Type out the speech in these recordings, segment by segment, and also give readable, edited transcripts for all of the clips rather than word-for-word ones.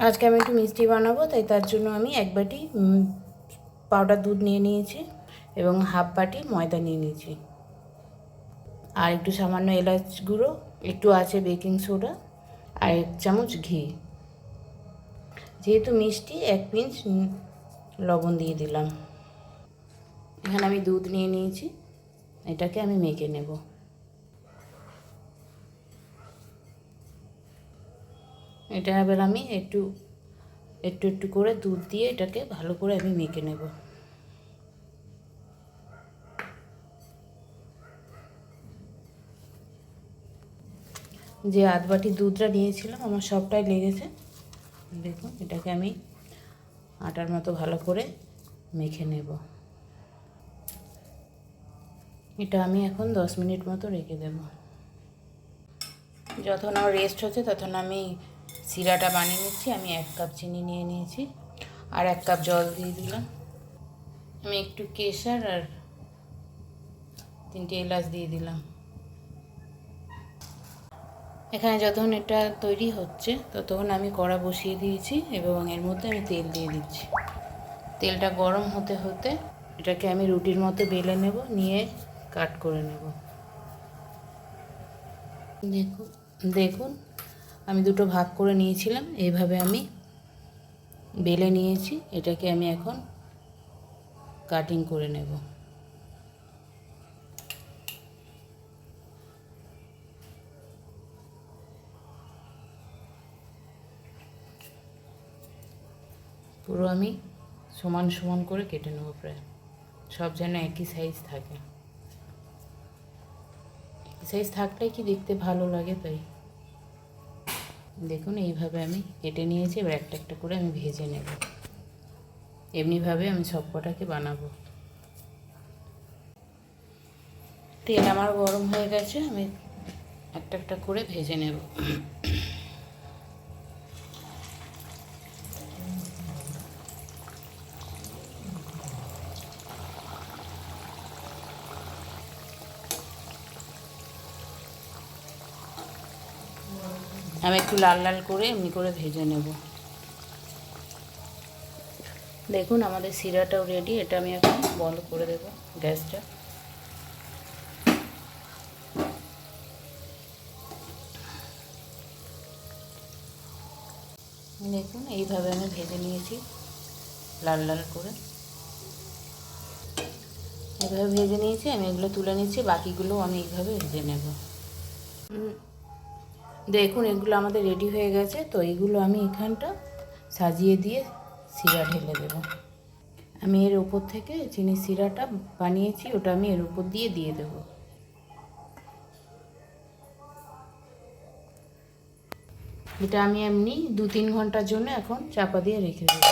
আজকে আমি একটু মিষ্টি বানাবো, তাই তার জন্য আমি 1 বাটি পাউডার দুধ নিয়ে নিয়েছি এবং হাফ বাটি ময়দা নিয়ে নিয়েছি, আর একটু সামান্য এলাচ গুঁড়ো, একটু আছে বেকিং সোডা, আর 1 চামচ ঘি। যেহেতু মিষ্টি 1 পিঞ্চ লবণ দিয়ে দিলাম। এখানে আমি দুধ নিয়ে নিয়েছি, এটাকে আমি মেখে নেব। এটা এবার আমি একটু একটু করে দুধ দিয়ে এটাকে ভালো করে আমি মেখে নেব। যে আধ বাটি দুধটা নিয়েছিলাম আমার সবটাই লেগেছে। দেখুন, এটাকে আমি আটার মতো ভালো করে মেখে নেব। এটা আমি এখন 10 মিনিট মতো রেখে দেব। যখন আমার রেস্ট হচ্ছে তখন আমি সিরাটা বানিয়ে নিচ্ছি। আমি 1 কাপ চিনি নিয়ে নিয়েছি আর 1 কাপ জল দিয়ে দিলাম। আমি একটু কেশর আর 3টে এলাচ দিয়ে দিলাম। এখানে যতক্ষণ এটা তৈরি হচ্ছে ততক্ষণ আমি কড়া বসিয়ে দিয়েছি এবং এর মধ্যে আমি তেল দিয়ে দিচ্ছি। তেলটা গরম হতে হতে এটাকে আমি রুটির মতো বেলে নেব, নিয়ে কাট করে নেব। দেখুন আমি দুটো ভাগ করে নিয়েছিলাম, এইভাবে আমি বেলে নিয়েছি। এটাকে আমি এখন কাটিং করে নেব। পুরো আমি সমান সমান করে কেটে নেব, প্রায় সব যেন একই সাইজ থাকে। একই সাইজ থাকলে কি দেখতে ভালো লাগে, তাই দেখুন এইভাবে আমি কেটে নিয়েছি। এবার একটা একটা করে আমি ভেজে নেব। এমনিভাবে আমি সব কটাকে বানাবো। তেল আমার গরম হয়ে গেছে, আমি একটা একটা করে ভেজে নেব। আমি একটু লাল লাল করে এমনি করে ভেজে নেব। দেখুন আমাদের সিরাটাও রেডি। এটা আমি এখন বন্ধ করে দেব গ্যাসটা। দেখুন এইভাবে আমি ভেজে নিয়েছি লাল লাল করে। এইভাবে ভেজে নিয়েছি, আমি এগুলো তুলে নিচ্ছি। বাকিগুলো আমি এইভাবে ভেজে নেব। দেখুন এগুলো আমাদের রেডি হয়ে গেছে। তো এইগুলো আমি এখানটা সাজিয়ে দিয়ে সিরা ঢেলে দেব। আমি এর উপর থেকে চিনি সিরাটা বানিয়েছি, ওটা আমি এর উপর দিয়ে দেব। এটা আমি এমনি 2-3 ঘন্টার জন্য এখন চাপা দিয়ে রেখে দেব।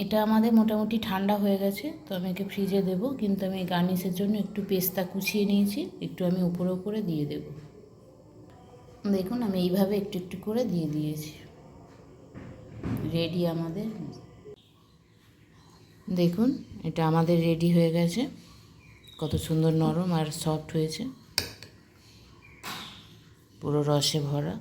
এটা আমাদের মোটামুটি ঠান্ডা হয়ে গেছে, তো আমি একে ফ্রিজে দেব। কিন্তু আমি গার্নিশের জন্য একটু পেস্তা কুচিয়ে নিয়েছি, একটু আমি উপরে উপরে দিয়ে দেব। দেখুন আমি এইভাবে একটু একটু করে দিয়ে দিয়েছি। রেডি আমাদের। দেখুন এটা আমাদের রেডি হয়ে গেছে। কত সুন্দর নরম আর সফট হয়েছে, পুরো রসে ভরা।